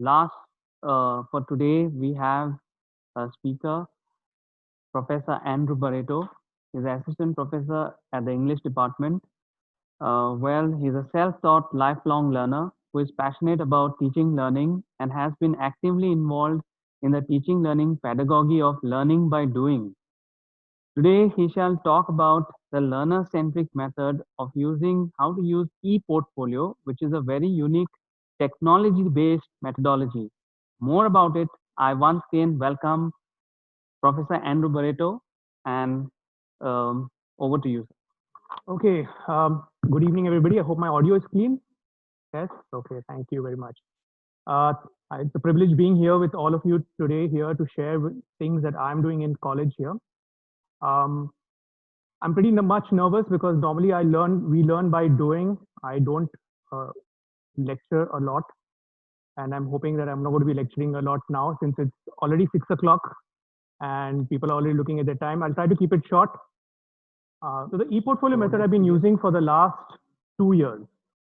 Last for today, we have a speaker, Professor Andrew Barreto. He's an assistant professor at the English department. He's a self-taught lifelong learner who is passionate about teaching learning and has been actively involved in the teaching learning pedagogy of learning by doing. Today, he shall talk about the learner-centric method of using how to use ePortfolio, which is a very unique technology-based methodology. More about it, I once again welcome Professor Andrew Barreto, and over to you. Okay. Good evening, everybody. I hope my audio is clean. Yes. Okay. Thank you very much. Uh, it's a privilege being here with all of you today here to share things that I'm doing in college here. Um, I'm pretty much nervous because normally we learn by doing. I don't uh, lecture a lot, and I'm hoping that I'm not going to be lecturing a lot now since it's already 6 o'clock and people are already looking at their time. I'll try to keep it short. So the e-portfolio method I've been using for the last 2 years.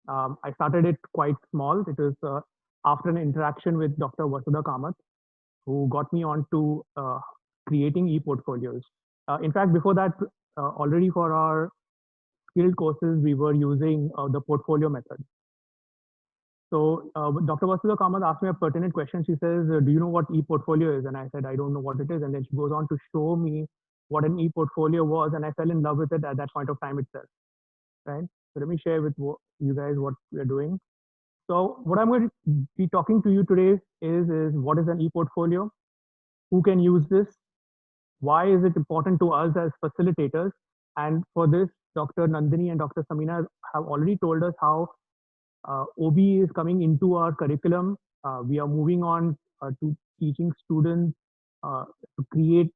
I started it quite small. It was after an interaction with Dr. Vasudha Kamath, who got me onto creating e-portfolios. In fact, before that, already for our skilled courses, we were using the portfolio method. So Dr. Vasudha Kamath asked me a pertinent question. She says, do you know what e-portfolio is? And I said, I don't know what it is. And then she goes on to show me what an e-portfolio was. And I fell in love with it at that point of time itself, right? So let me share with you guys what we're doing. So what I'm going to be talking to you today is what is an e-portfolio? Who can use this? Why is it important to us as facilitators? And for this, Dr. Nandini and Dr. Samina have already told us how OB is coming into our curriculum. We are moving on to teaching students to create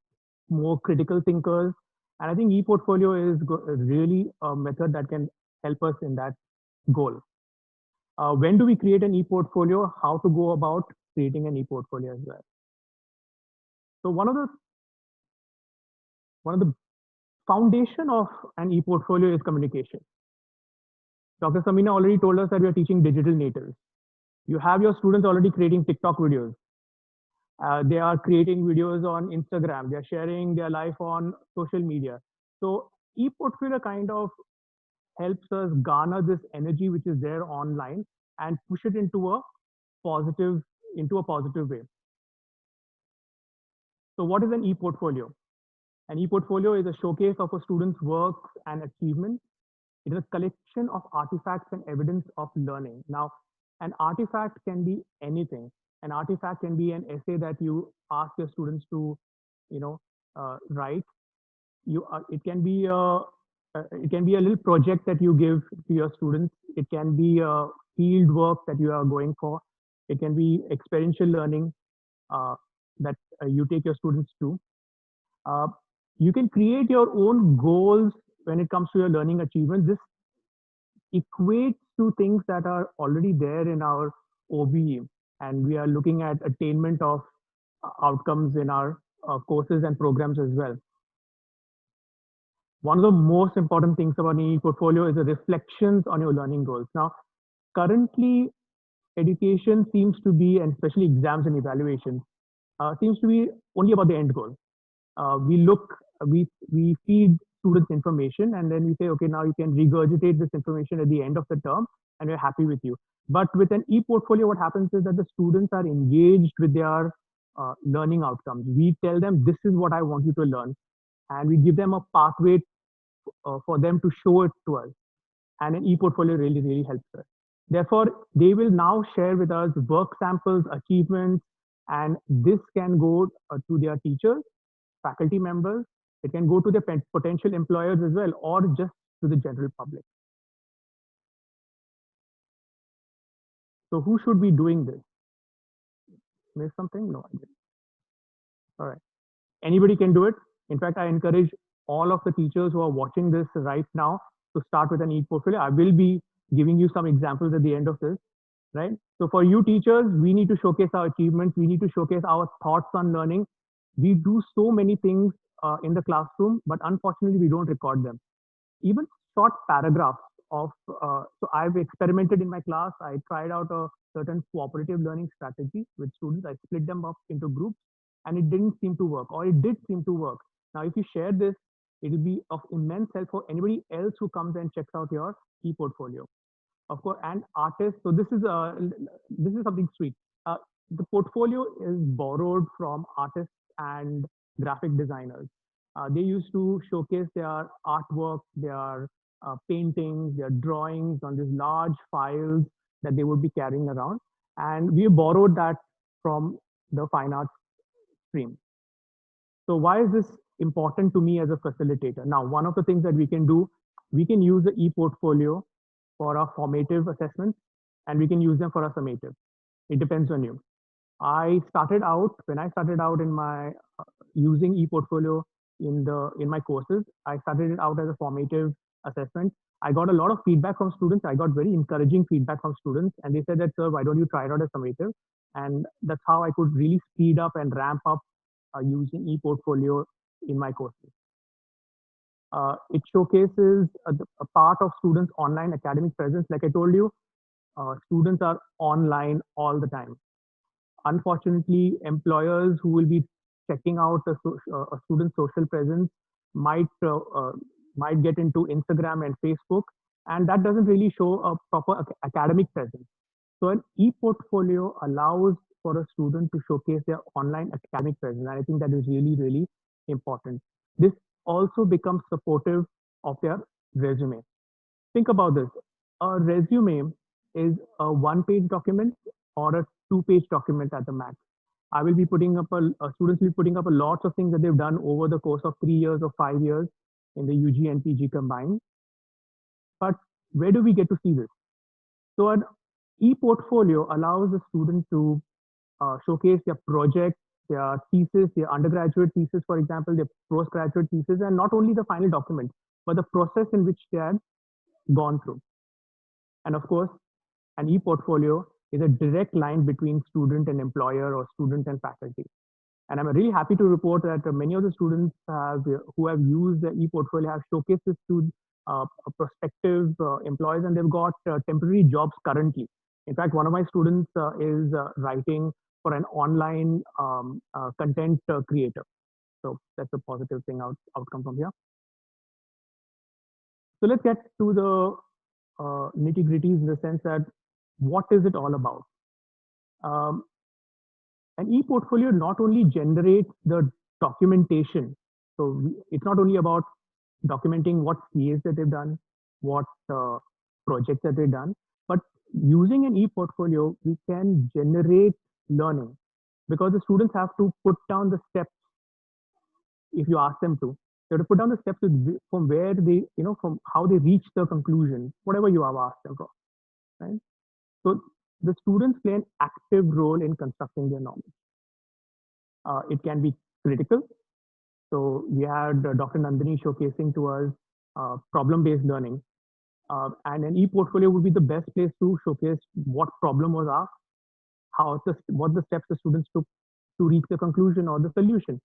more critical thinkers. And I think ePortfolio is really a method that can help us in that goal. When do we create an ePortfolio? How to go about creating an ePortfolio as well. So one of the foundation of an ePortfolio is communication. Dr. Samina already told us that we are teaching digital natives. You have your students already creating TikTok videos. They are creating videos on Instagram. They are sharing their life on social media. So ePortfolio kind of helps us garner this energy which is there online and push it positive into a positive way. So what is an e-portfolio? An e-portfolio is a showcase of a student's works and achievements. It is a collection of artifacts and evidence of learning. Now, an artifact can be anything. An artifact can be an essay that you ask your students to, write. It can be a little project that you give to your students. It can be a field work that you are going for. It can be experiential learning that you take your students to. Uh, you can create your own goals when it comes to your learning achievement. This equates to things that are already there in our OBE, and we are looking at attainment of outcomes in our courses and programs as well. One of the most important things about an e-portfolio is the reflections on your learning goals. Now, currently, education seems to be, and especially exams and evaluations, seems to be only about the end goal. We feed students information, and then we say, okay, now you can regurgitate this information at the end of the term, and we're happy with you. But with an e-portfolio, what happens is that the students are engaged with their learning outcomes. We tell them, this is what I want you to learn, and we give them a pathway for them to show it to us. And an e-portfolio really, really helps us. Therefore, they will now share with us work samples, achievements, and this can go to their teachers, faculty members. It can go to the potential employers as well, or just to the general public. So who should be doing this? Miss something? No, I didn't. All right. Anybody can do it. In fact, I encourage all of the teachers who are watching this right now to start with an e-portfolio. I will be giving you some examples at the end of this, right? So for you teachers, we need to showcase our achievements. We need to showcase our thoughts on learning. We do so many things in the classroom, but unfortunately, we don't record them. Even short paragraphs of, so I've experimented in my class. I tried out a certain cooperative learning strategies with students. I split them up into groups, and it didn't seem to work, or it did seem to work. Now, if you share this, it will be of immense help for anybody else who comes and checks out your e-portfolio. Of course, and artists. So this is something sweet. Uh, the portfolio is borrowed from artists and graphic designers. They used to showcase their artwork, their paintings, their drawings on these large files that they would be carrying around, and we borrowed that from the fine arts stream. So why is this important to me as a facilitator? Now, one of the things that we can do, we can use the e-portfolio for our formative assessments, and we can use them for our summative. It depends on you. When I started out in my using e-portfolio in my courses, I started it out as a formative assessment. I got a lot of feedback from students. I got very encouraging feedback from students, and they said that, sir, why don't you try it out as summative? And that's how I could really speed up and ramp up using e-portfolio in my courses. It showcases a part of students' online academic presence. Like I told you, students are online all the time. Unfortunately, employers who will be checking out a student's social presence might might get into Instagram and Facebook, and that doesn't really show a proper academic presence. So an e-portfolio allows for a student to showcase their online academic presence, and I think that is really, really important. This also becomes supportive of their resume. Think about this. A resume is a one-page document or a two-page document at the max. I will be putting up students will be putting up a lots of things that they've done over the course of 3 years or 5 years in the UG and PG combined. But where do we get to see this? So an e-portfolio allows the student to showcase their project, their thesis, their undergraduate thesis, for example, their postgraduate thesis, and not only the final document, but the process in which they had gone through. And of course, an e-portfolio is a direct line between student and employer or student and faculty. And I'm really happy to report that many of the students who have used the e-portfolio have showcased this to prospective employees, and they've got temporary jobs currently. In fact, one of my students is writing for an online content creator. So that's a positive thing outcome from here. So let's get to the nitty gritties in the sense that what is it all about? An e-portfolio not only generates the documentation, so it's not only about documenting what CAs that they've done, what projects that they've done, but using an e-portfolio, we can generate learning because the students have to put down the steps if you ask them to. They have to put down the steps from where they, from how they reach the conclusion, whatever you have asked them for, right? So the students play an active role in constructing their knowledge. It can be critical. So we had Dr. Nandini showcasing to us problem-based learning. And an e-portfolio would be the best place to showcase what problem was asked, what the steps the students took to reach the conclusion or the solution.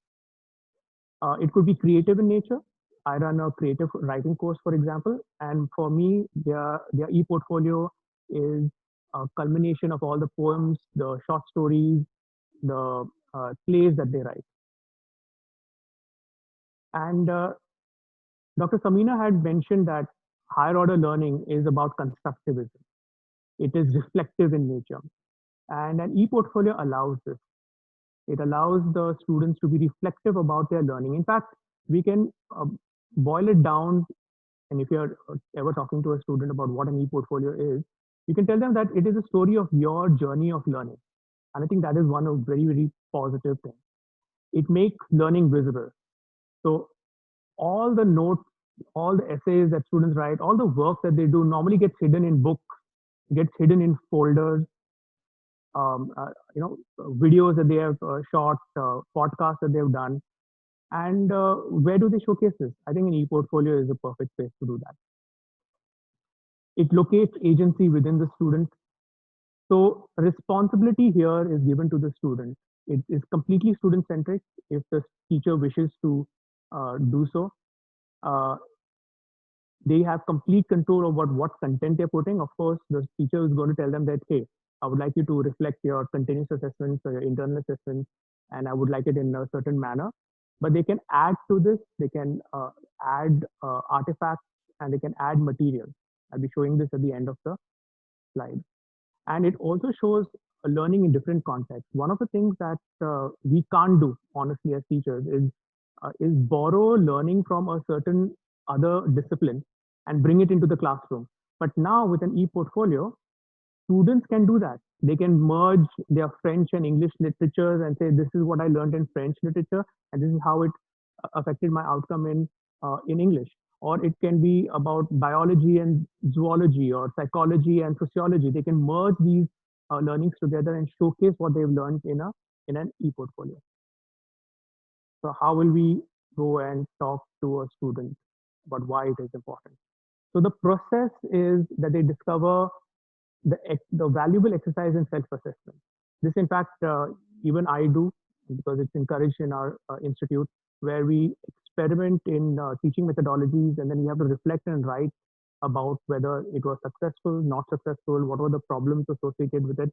It could be creative in nature. I run a creative writing course, for example, and for me, their e-portfolio is a culmination of all the poems, the short stories, the plays that they write. And Dr. Samina had mentioned that higher order learning is about constructivism. It is reflective in nature. And an e-portfolio allows this. It allows the students to be reflective about their learning. In fact, we can boil it down. And if you're ever talking to a student about what an e-portfolio is, you can tell them that it is a story of your journey of learning. And I think that is one of very, very positive things. It makes learning visible. So all the notes, all the essays that students write, all the work that they do normally gets hidden in books, gets hidden in folders, videos that they have shot, podcasts that they've done. And where do they showcase this? I think an e-portfolio is a perfect place to do that. It locates agency within the student. So responsibility here is given to the student. It is completely student-centric if the teacher wishes to do so. They have complete control over what content they're putting. Of course, the teacher is going to tell them that, hey, I would like you to reflect your continuous assessments or your internal assessments, and I would like it in a certain manner. But they can add to this, they can add artifacts, and they can add material. I'll be showing this at the end of the slide. And it also shows learning in different contexts. One of the things that we can't do, honestly, as teachers is borrow learning from a certain other discipline and bring it into the classroom. But now with an e-portfolio, students can do that. They can merge their French and English literatures and say, this is what I learned in French literature, and this is how it affected my outcome in English. Or it can be about biology and zoology, or psychology and sociology. They can merge these learnings together and showcase what they've learned in an e-portfolio. So how will we go and talk to a student about why it is important? So the process is that they discover the valuable exercise in self-assessment. This, in fact, even I do, because it's encouraged in our institute, where we experiment in teaching methodologies, and then we have to reflect and write about whether it was successful, not successful, what were the problems associated with it,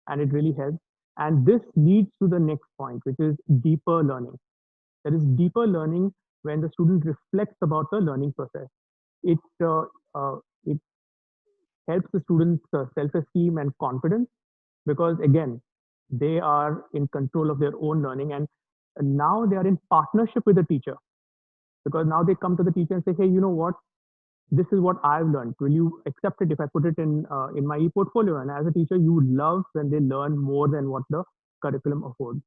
and it really helps. And this leads to the next point, which is deeper learning. There is deeper learning when the student reflects about the learning process. It helps the students' self-esteem and confidence, because again, they are in control of their own learning, and now they are in partnership with the teacher, because now they come to the teacher and say, hey, you know what, this is what I've learned, will you accept it if I put it in my e-portfolio? And as a teacher, you would love when they learn more than what the curriculum affords,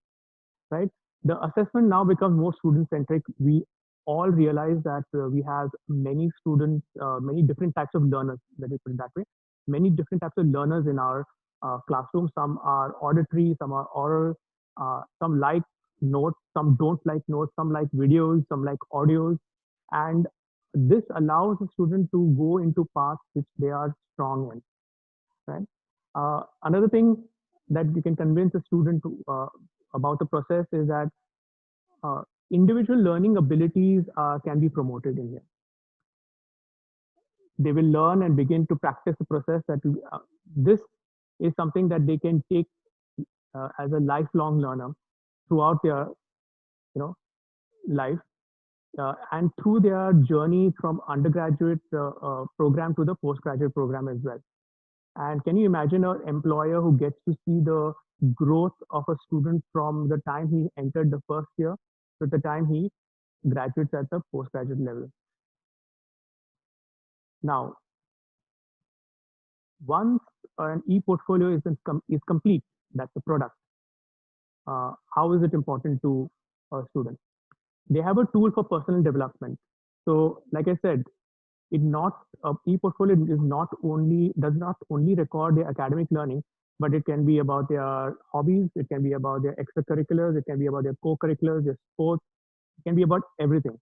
right? The assessment now becomes more student centric. We all realize that we have many students, many different types of learners, let me put it that way, many different types of learners in our classroom. Some are auditory, some are oral, some like notes, some don't like notes, some like videos, some like audios. And this allows the student to go into paths which they are strong in, right? Another thing that you can convince a student about the process is that uh, individual learning abilities can be promoted in here. They will learn and begin to practice the process that this is something that they can take as a lifelong learner throughout their life, and through their journey from undergraduate program to the postgraduate program as well. And can you imagine an employer who gets to see the growth of a student from the time he entered the first year to the time he graduates at the postgraduate level? Now, once an e-portfolio is complete, that's the product. How is it important to a student? They have a tool for personal development. So, like I said, it not e-portfolio is not only does not only record their academic learning, but it can be about their hobbies, it can be about their extracurriculars, it can be about their co-curriculars, their sports, it can be about everything.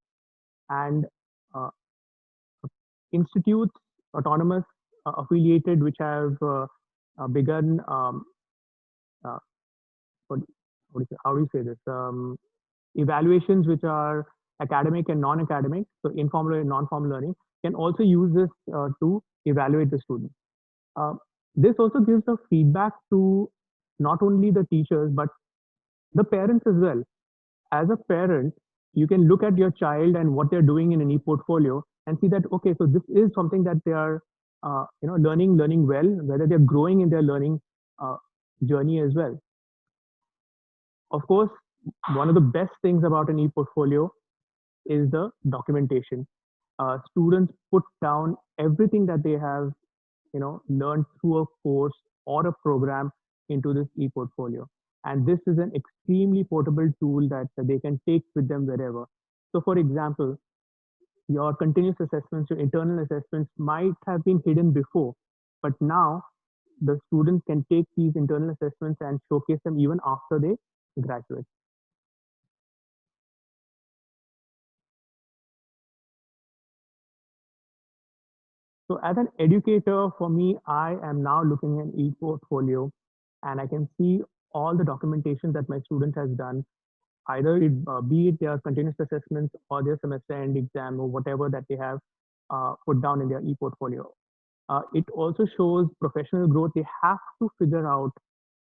And uh, institutes, autonomous, affiliated, which have begun, uh, how do you say this? Evaluations which are academic and non-academic, so informal and non-formal learning, can also use this to evaluate the student. Uh, this also gives a feedback to not only the teachers, but the parents as well. As a parent, you can look at your child and what they're doing in an e-portfolio and see that, okay, so this is something that they are, learning well, whether they're growing in their learning journey as well. Of course, one of the best things about an e-portfolio is the documentation. Students put down everything that they have, learned through a course or a program into this e-portfolio. And this is an extremely portable tool that they can take with them wherever. So for example, your continuous assessments, your internal assessments might have been hidden before, but now the students can take these internal assessments and showcase them even after they graduate. So as an educator, for me, I am now looking at e-portfolio, and I can see all the documentation that my student has done, either it be it their continuous assessments or their semester end exam or whatever that they have put down in their e-portfolio. It also shows professional growth. They have to figure out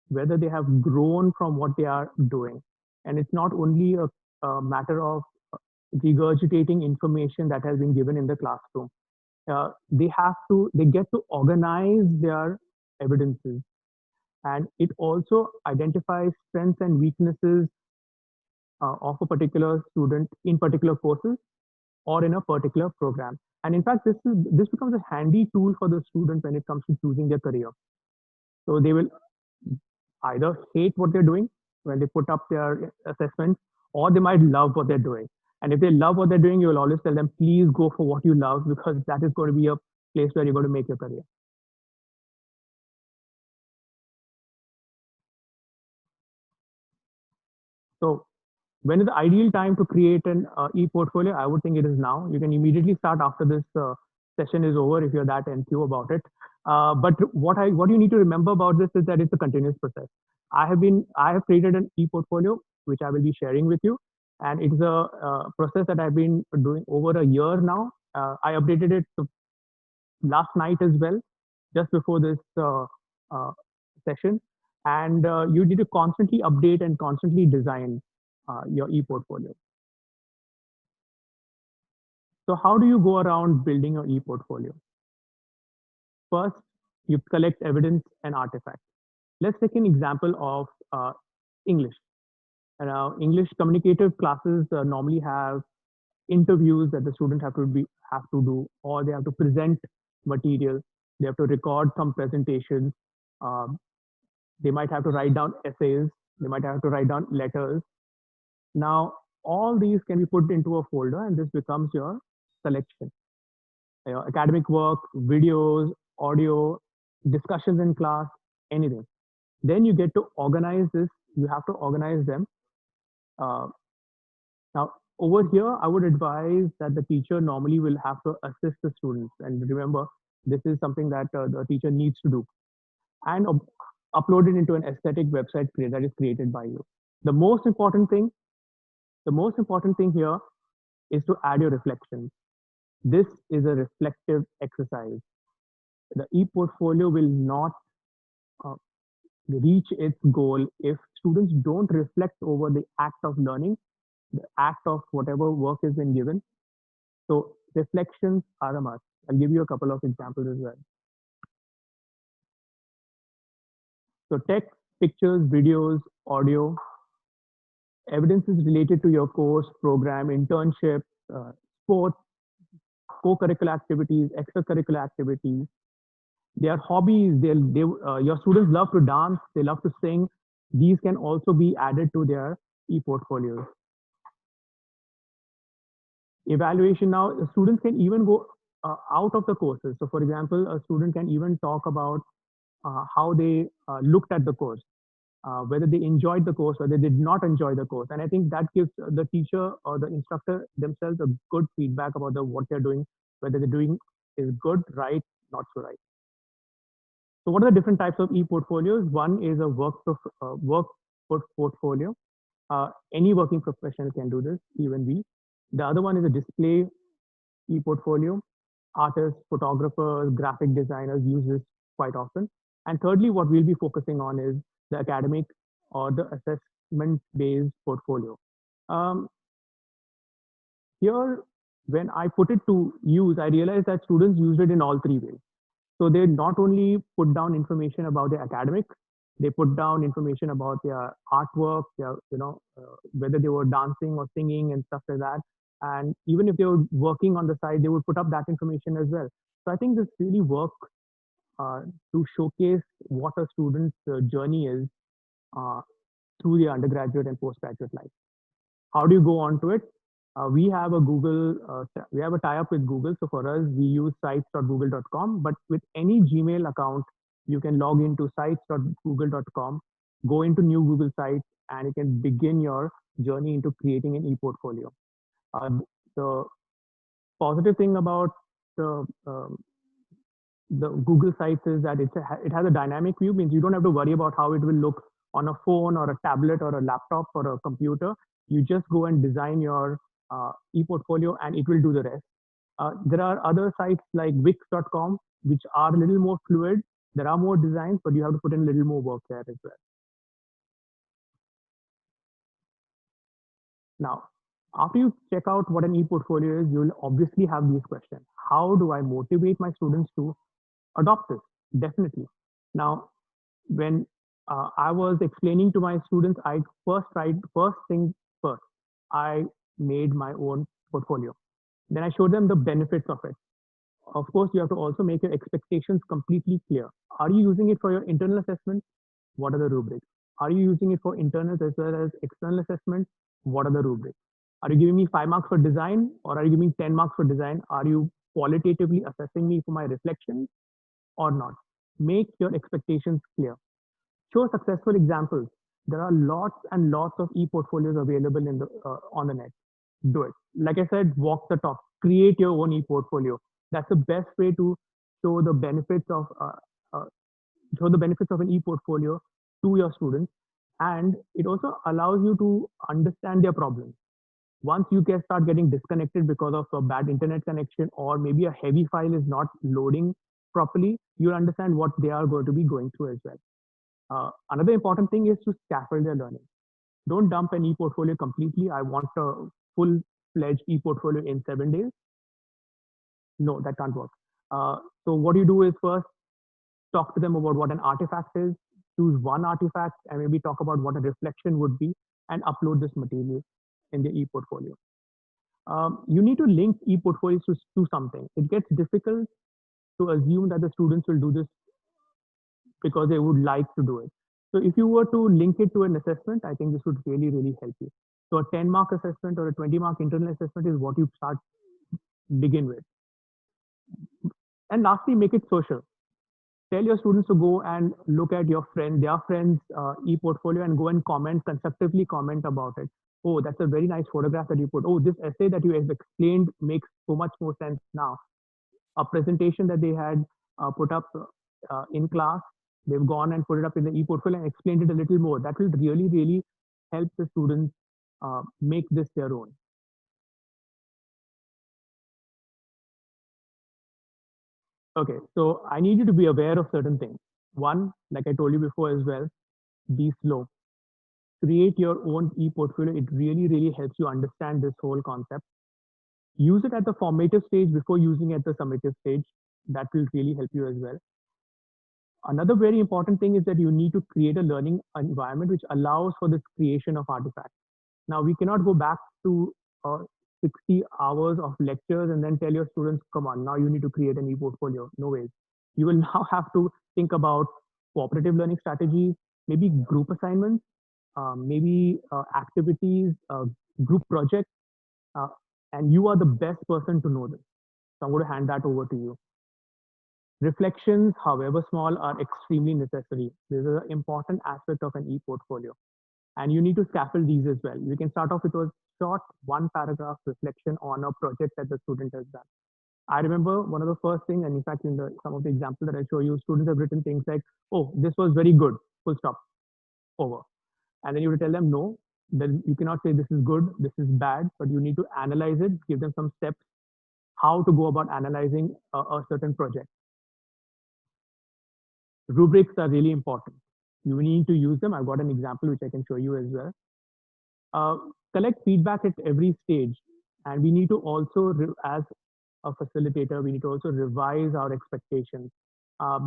whether they have grown from what they are doing. And it's not only a matter of regurgitating information that has been given in the classroom. They get to organize their evidences. And it also identifies strengths and weaknesses of a particular student in particular courses or in a particular program. And in fact, this becomes a handy tool for the student when it comes to choosing their career. So they will either hate what they're doing when they put up their assessments, or they might love what they're doing. And if they love what they're doing, you will always tell them, please go for what you love, because that is going to be a place where you're going to make your career. So when is the ideal time to create an e-portfolio? I would think it is now. You can immediately start after this session is over if you're that enthused about it. But what you need to remember about this is that it's a continuous process. I have created an e-portfolio which I will be sharing with you, and it's a process that I've been doing over a year now. I updated it last night as well, just before this uh, session. And you need to constantly update and constantly design your e-portfolio. So how do you go around building your e-portfolio? First, you collect evidence and artifacts. Let's take an example of English. Now, English communicative classes normally have interviews that the students have to do, or they have to present material. They have to record some presentations. Um, they might have to write down essays. They might have to write down letters. Now, all these can be put into a folder, and this becomes your collection. Academic work, videos, audio, discussions in class, anything. Then you get to organize this. You have to organize them. Uh, Now, over here, I would advise that the teacher normally will have to assist the students. And remember, this is something that the teacher needs to do, and upload it into an aesthetic website that is created by you. The most important thing, the most important thing here is to add your reflections. This is a reflective exercise. The e-portfolio will not uh, reach its goal if students don't reflect over the act of learning, the act of whatever work has been given. So reflections are a must. I'll give you a couple of examples as well. So text, pictures, videos, audio, evidences related to your course, program, internship, sports, co-curricular activities, extracurricular activities. Their hobbies, your students love to dance, they love to sing. These can also be added to their e-portfolios. Evaluation now, students can even go out of the courses. So for example, a student can even talk about how they looked at the course, whether they enjoyed the course, whether they did not enjoy the course. And I think that gives the teacher or the instructor themselves a good feedback about what they're doing, whether they're doing is good, right, not so right. So what are the different types of e-portfolios? One is a work portfolio. Any working professional can do this, even we. The other one is a display e-portfolio. Artists, photographers, graphic designers use this quite often. And thirdly, what we'll be focusing on is the academic or the assessment-based portfolio. Here, when I put it to use, I realized that students used it in all three ways. So they not only put down information about their academics, they put down information about their artwork, their, whether they were dancing or singing and stuff like that. And even if they were working on the side, they would put up that information as well. So I think this really works to showcase what a student's journey is through the undergraduate and postgraduate life. How do you go on to it? We have a tie-up with Google. So for us, we use sites.google.com, but with any Gmail account, you can log into sites.google.com, go into new Google Sites, and you can begin your journey into creating an e-portfolio. The positive thing about the Google Sites is that it has a dynamic view, means you don't have to worry about how it will look on a phone or a tablet or a laptop or a computer. You just go and design your e-portfolio and it will do the rest. There are other sites like Wix.com which are a little more fluid. There are more designs, but you have to put in a little more work there as well. Now, after you check out what an e-portfolio is, you'll obviously have these questions. How do I motivate my students to adopt this? Definitely. Now, when I was explaining to my students, I first thing first, I made my own portfolio. Then I showed them the benefits of it. Of course, you have to also make your expectations completely clear. Are you using it for your internal assessment? What are the rubrics? Are you using it for internal as well as external assessment? What are the rubrics? Are you giving me 5 marks for design or are you giving me 10 marks for design? Are you qualitatively assessing me for my reflections or not? Make your expectations clear. Show successful examples. There are lots and lots of e-portfolios available on the net. Do it. Like I said, walk the talk. Create your own e-portfolio. That's the best way to show the benefits of uh, an e-portfolio to your students, and it also allows you to understand their problems. Once you can start getting disconnected because of a bad internet connection or maybe a heavy file is not loading properly, you'll understand what they are going to be going through as well. Another important thing is to scaffold their learning. Don't dump an e-portfolio completely. I want a full-fledged e-portfolio in 7 days. No, that can't work. So what you do is first talk to them about what an artifact is, choose one artifact, and maybe talk about what a reflection would be, and upload this material in the e-portfolio. You need to link e-portfolios to something. It gets difficult to assume that the students will do this because they would like to do it. So if you were to link it to an assessment, I think this would really, really help you. So a 10-mark assessment or a 20-mark internal assessment is what you start begin with. And lastly, make it social. Tell your students to go and look at their friend's e-portfolio and go and constructively comment about it. Oh, that's a very nice photograph that you put. Oh, this essay that you have explained makes so much more sense now. A presentation that they had put up in class, they've gone and put it up in the e-portfolio and explained it a little more. That will really, really help the students make this their own. Okay, so I need you to be aware of certain things. One, like I told you before as well, be slow. Create your own e-portfolio. It really, really helps you understand this whole concept. Use it at the formative stage before using it at the summative stage. That will really help you as well. Another very important thing is that you need to create a learning environment which allows for this creation of artifacts. Now, we cannot go back to 60 hours of lectures and then tell your students, come on, now you need to create an e-portfolio. No ways. You will now have to think about cooperative learning strategies, maybe group assignments, maybe activities, group projects, uh, and you are the best person to know this. So I'm going to hand that over to you. Reflections, however small, are extremely necessary. This is an important aspect of an e-portfolio. And you need to scaffold these as well. You can start off with a short one paragraph reflection on a project that the student has done. I remember one of the first things, and in fact, in some of the examples that I show you, students have written things like, oh, this was very good, full stop, over. And then you would tell them, no, then you cannot say this is good, this is bad, but you need to analyze it, give them some steps, how to go about analyzing a certain project. Rubrics are really important. You need to use them. I've got an example which I can show you as well. Collect feedback at every stage. And we need to also, as a facilitator, we need to also revise our expectations.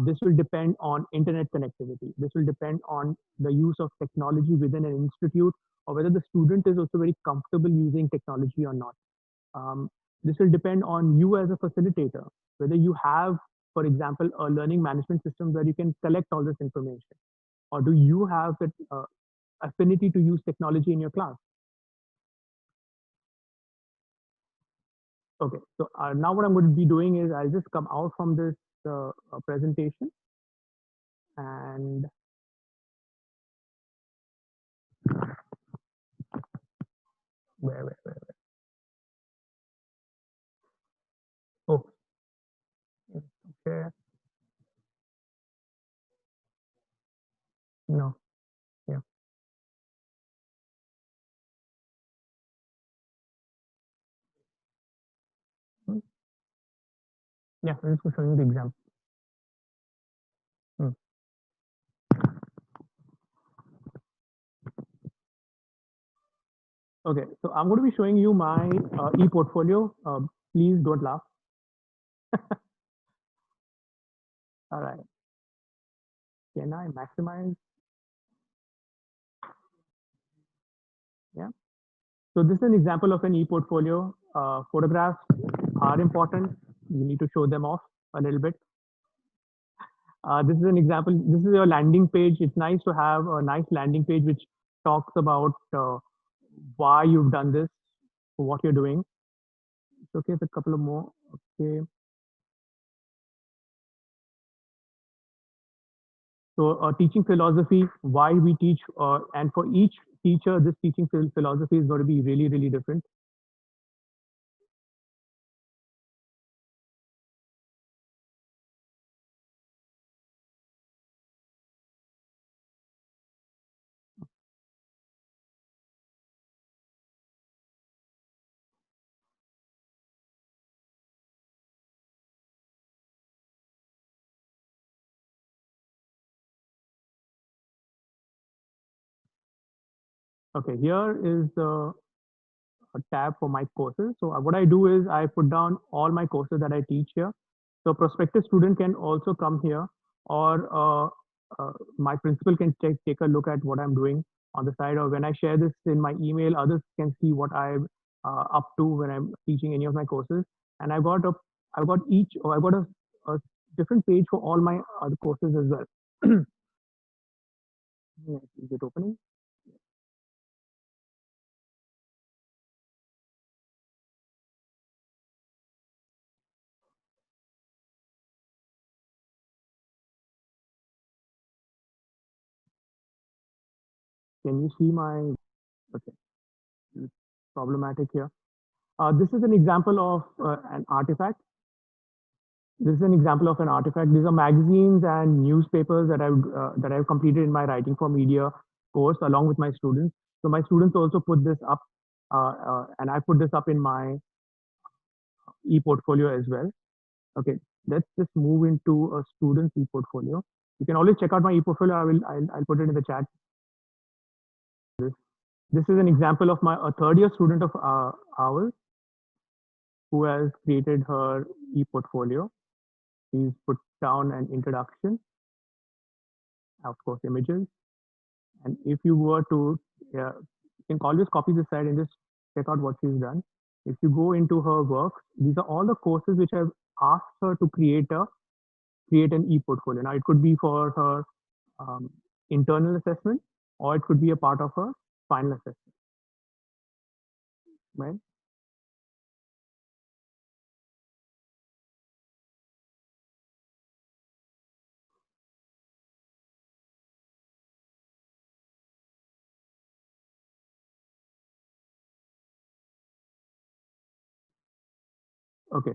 This will depend on internet connectivity. This will depend on the use of technology within an institute, or whether the student is also very comfortable using technology or not. This will depend on you as a facilitator, whether you have, for example, a learning management system where you can collect all this information, or do you have the affinity to use technology in your class? Okay, so now what I'm going to be doing is I'll just come out from this presentation and where? Oh, okay, no, yeah. Hmm. Yeah, I'm just showing the example. Okay, so I'm going to be showing you my e-portfolio. Please don't laugh. All right. Can I maximize? Yeah. So this is an example of an e-portfolio. Photographs are important. You need to show them off a little bit. This is an example. This is your landing page. It's nice to have a nice landing page which talks about why you've done this, what you're doing. Okay, a couple of more. Okay. So teaching philosophy, why we teach, and for each teacher, this teaching philosophy is going to be really, really different. Okay, here is a tab for my courses. So what I do is I put down all my courses that I teach here. So prospective student can also come here, or my principal can take a look at what I'm doing on the side, or when I share this in my email, others can see what I'm up to when I'm teaching any of my courses. And I've got each, or I've got a different page for all my other courses as well. Is it opening? Can you see my? Okay, it's problematic here. This is an example of an artifact. This is an example of an artifact. These are magazines and newspapers that I've completed in my writing for media course along with my students. So my students also put this up, and I put this up in my e-portfolio as well. Okay, let's just move into a student's e-portfolio. You can always check out my e-portfolio. I'll put it in the chat. This is an example of a third year student of ours who has created her e-portfolio. He's put down an introduction, of course, images. And if you were to, you can always copy this side and just check out what she's done. If you go into her work, these are all the courses which I've asked her to create an e-portfolio. Now it could be for her internal assessment, or it could be a part of her final assessment, right? Okay,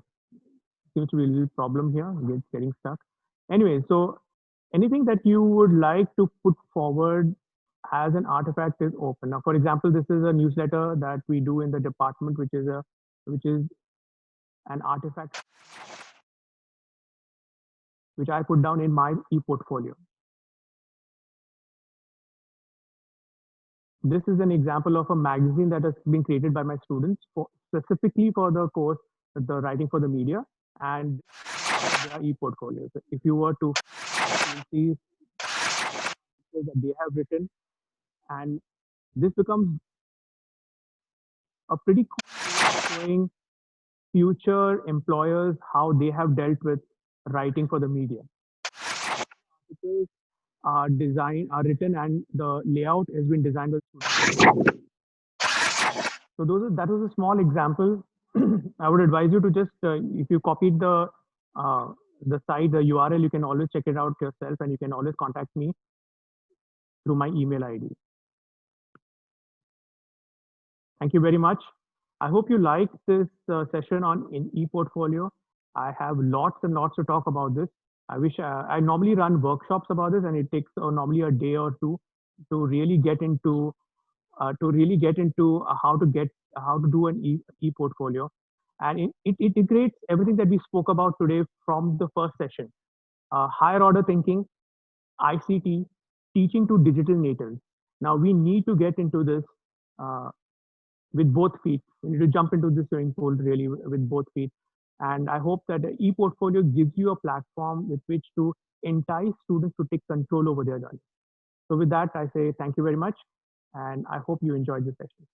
seems to be a little problem here. It's getting stuck. Anyway, so anything that you would like to put forward as an artifact is open. Now, for example, this is a newsletter that we do in the department, which is an artifact which I put down in my e-portfolio. This is an example of a magazine that has been created by my students specifically for the course, the writing for the media, and their e-portfolio. So if you were to see that they have written, and this becomes a pretty cool way of showing future employers how they have dealt with writing for the media. Articles are written, and the layout has been designed by students. So that was a small example. I would advise you to just if you copied the site, the URL, you can always check it out yourself, and you can always contact me through my email ID. Thank you very much. I hope you liked this session on in ePortfolio. I have lots and lots to talk about this. I wish I normally run workshops about this, and it takes normally a day or two to really get into how to do an e-portfolio, and it integrates everything that we spoke about today from the first session: higher order thinking, ICT, teaching to digital natives. Now we need to get into this. with both feet. You need to jump into this swimming pool really with both feet. And I hope that the e-portfolio gives you a platform with which to entice students to take control over their learning. So with that, I say thank you very much, and I hope you enjoyed this session.